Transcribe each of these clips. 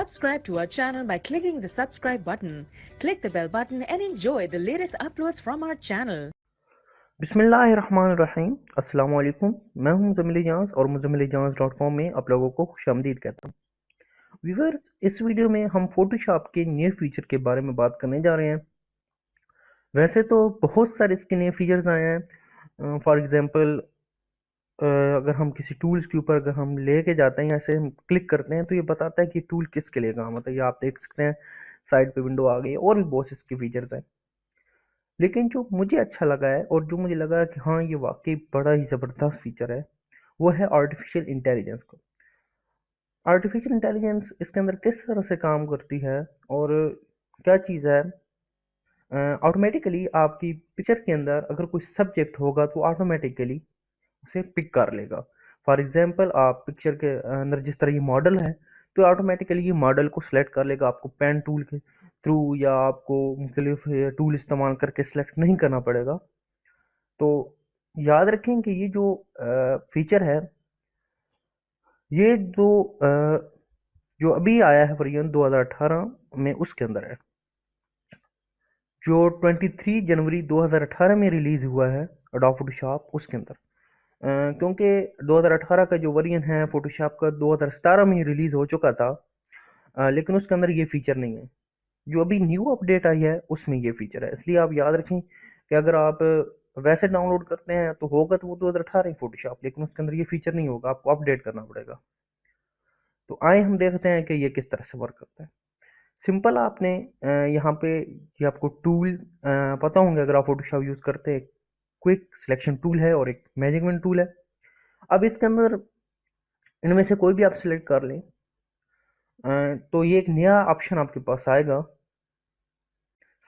Subscribe to our channel by clicking the subscribe button. Click the bell button and enjoy the latest uploads from our channel. बिस्मिल्लाहिर्रहमानिर्रहीम अस्सलाम वालेकुम। मैं हूं मुज़म्मिल इजाज़ और muzammilijaaz.com में आप लोगों को खुशामदीद कहता हूं। व्यूअर्स, इस वीडियो में हम फोटोशॉप के नए फीचर के बारे में बात करने जा रहे हैं। वैसे तो बहुत सारे इसके नए फीचर्स आए हैं। फॉर एग्जांपल, अगर हम किसी टूल्स के ऊपर अगर हम लेके जाते हैं, ऐसे हम क्लिक करते हैं तो ये बताता है कि टूल किसके लिए काम आता है। ये आप देख सकते हैं, साइड पे विंडो आ गई है और भी बहुत इसके फीचर्स हैं। लेकिन जो मुझे अच्छा लगा है और जो मुझे लगा कि हाँ ये वाकई बड़ा ही ज़बरदस्त फीचर है, वो है आर्टिफिशियल इंटेलिजेंस को। आर्टिफिशियल इंटेलिजेंस इसके अंदर किस तरह से काम करती है और क्या चीज़ है। ऑटोमेटिकली आपकी पिक्चर के अंदर अगर कोई सब्जेक्ट होगा तो ऑटोमेटिकली उसे पिक कर लेगा। फॉर एग्जांपल, आप पिक्चर के अंदर जिस तरह ये मॉडल है तो ऑटोमेटिकली ये मॉडल को सिलेक्ट कर लेगा। आपको पेन टूल के थ्रू या आपको मुख्तलिफ टूल इस्तेमाल करके सिलेक्ट नहीं करना पड़ेगा। तो याद रखें कि ये जो फीचर है, ये जो अभी आया है वर्जन 2018 में, उसके अंदर है। जो 23 जनवरी 2018 में रिलीज हुआ है अडोब फोटोशॉप, उसके अंदर क्योंकि 2018 का जो वर्जन है फोटोशॉप का 2017 में रिलीज हो चुका था, लेकिन उसके अंदर ये फीचर नहीं है। जो अभी न्यू अपडेट आई है उसमें ये फीचर है। इसलिए आप याद रखें कि अगर आप वैसे डाउनलोड करते हैं तो होगा तो वो 2018 फोटोशॉप, लेकिन उसके अंदर ये फीचर नहीं होगा, आपको अपडेट करना पड़ेगा। तो आए हम देखते हैं कि ये किस तरह से वर्क करता है। सिंपल, आपने यहाँ पे ये आपको टूल पता होंगे अगर आप फोटोशॉप यूज करते हैं। क्विक सिलेक्शन टूल है और एक मैनेजमेंट टूल है। अब इसके अंदर इनमें से कोई भी आप सिलेक्ट कर लें, तो ये एक नया ऑप्शन आपके पास आएगा,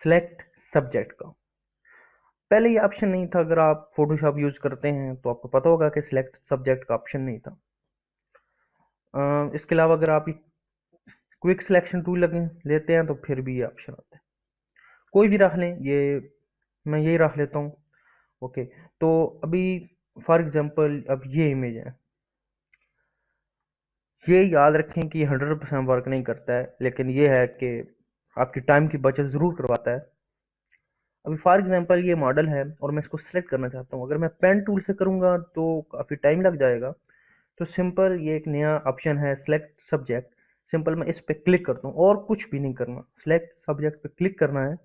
सिलेक्ट सब्जेक्ट का। पहले ये ऑप्शन नहीं था। अगर आप फोटोशॉप यूज करते हैं तो आपको पता होगा कि सिलेक्ट सब्जेक्ट का ऑप्शन नहीं था। इसके अलावा अगर आप क्विक सिलेक्शन टूल लगे लेते हैं तो फिर भी ये ऑप्शन आता है। कोई भी रख लें, ये मैं यही रख लेता हूँ। ओके, तो अभी फॉर एग्जांपल अब ये इमेज है। ये याद रखें कि 100% वर्क नहीं करता है, लेकिन ये है कि आपकी टाइम की बचत ज़रूर करवाता है। अभी फॉर एग्जांपल ये मॉडल है और मैं इसको सिलेक्ट करना चाहता हूँ। अगर मैं पेन टूल से करूँगा तो काफ़ी टाइम लग जाएगा। तो सिंपल ये एक नया ऑप्शन है, सिलेक्ट सब्जेक्ट। सिंपल मैं इस पे क्लिक करता हूँ और कुछ भी नहीं करना, सिलेक्ट सब्जेक्ट पे क्लिक करना है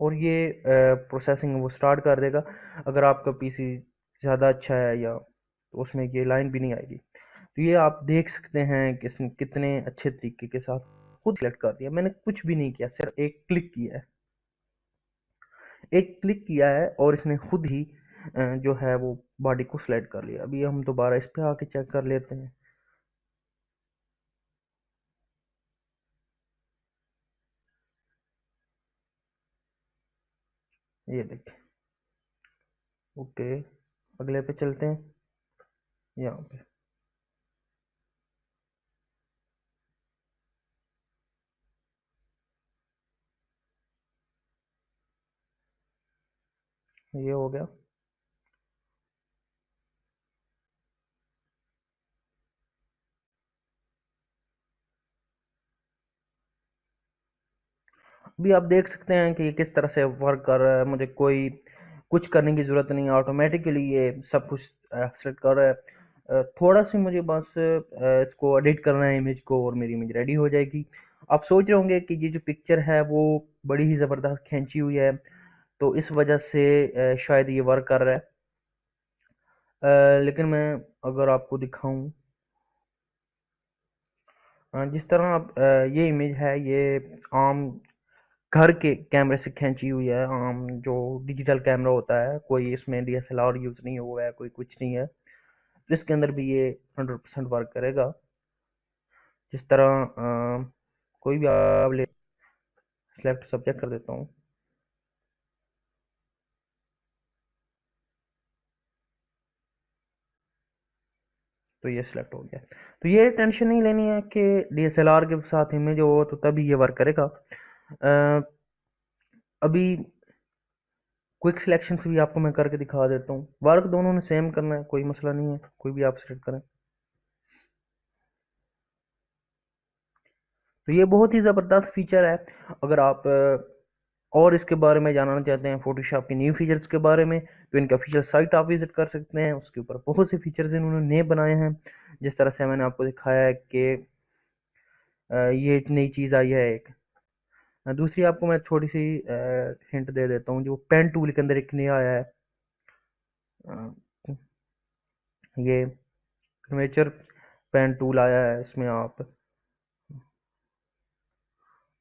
और ये प्रोसेसिंग वो स्टार्ट कर देगा। अगर आपका पीसी ज़्यादा अच्छा है या तो उसमें ये लाइन भी नहीं आएगी। तो ये आप देख सकते हैं कि इसने कितने अच्छे तरीके के साथ खुद सेलेक्ट कर दिया। मैंने कुछ भी नहीं किया, सिर्फ एक क्लिक किया है। एक क्लिक किया है और इसने खुद ही जो है वो बॉडी को सिलेक्ट कर लिया। अभी हम दोबारा इस पे आके चेक कर लेते हैं। ये देखिए। ओके, अगले पे चलते हैं। यहाँ पे ये हो गया। अभी आप देख सकते हैं कि ये किस तरह से वर्क कर रहा है। मुझे कोई कुछ करने की ज़रूरत नहीं है, ऑटोमेटिकली ये सब कुछ सेलेक्ट कर रहा है। थोड़ा सी मुझे बस इसको एडिट करना है इमेज को और मेरी इमेज रेडी हो जाएगी। आप सोच रहे होंगे कि ये जो पिक्चर है वो बड़ी ही ज़बरदस्त खींची हुई है, तो इस वजह से शायद ये वर्क कर रहा है। लेकिन मैं अगर आपको दिखाऊं, जिस तरह आप ये इमेज है, ये आम घर के कैमरे से खींची हुई है। आम जो डिजिटल कैमरा होता है, कोई इसमें डीएसएलआर यूज़ नहीं हुआ है, कोई कुछ नहीं है। तो इसके अंदर भी ये 100% वर्क करेगा। जिस तरह कोई भी आप ले, सिलेक्ट सब्जेक्ट कर देता हूँ, तो ये सिलेक्ट हो गया। तो ये टेंशन नहीं लेनी है कि डीएसएलआर के साथ इमेज हो तो तभी ये वर्क करेगा। अभी क्विक सिलेक्शन से भी आपको मैं करके दिखा देता हूँ। वर्क दोनों ने सेम करना है, कोई मसला नहीं है, कोई भी आप सिलेक्ट करें। तो ये बहुत ही ज़बरदस्त फीचर है। अगर आप और इसके बारे में जानना चाहते हैं, फोटोशॉप के न्यू फीचर्स के बारे में, तो इनका ऑफिशियल साइट आप विजिट कर सकते हैं। उसके ऊपर बहुत से फीचर्स इन्होंने नए बनाए हैं, जिस तरह से मैंने आपको दिखाया है कि ये एक नई चीज़ आई है एक। दूसरी आपको मैं थोड़ी सी हिंट दे देता हूँ, जो पेन टूल के अंदर एक नया आया है, अ, ये कर्वेचर पेन टूल आया है। इसमें आप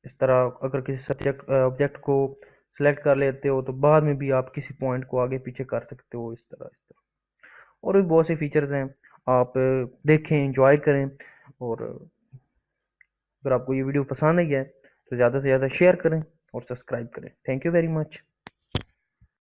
इस तरह अगर किसी सब्जेक्ट ऑब्जेक्ट को सिलेक्ट कर लेते हो, तो बाद में भी आप किसी पॉइंट को आगे पीछे कर सकते हो, इस तरह और भी बहुत से फीचर्स हैं। आप देखें, एंजॉय करें, और अगर आपको ये वीडियो पसंद आई है तो ज़्यादा से ज़्यादा शेयर करें और सब्सक्राइब करें। Thank you very much.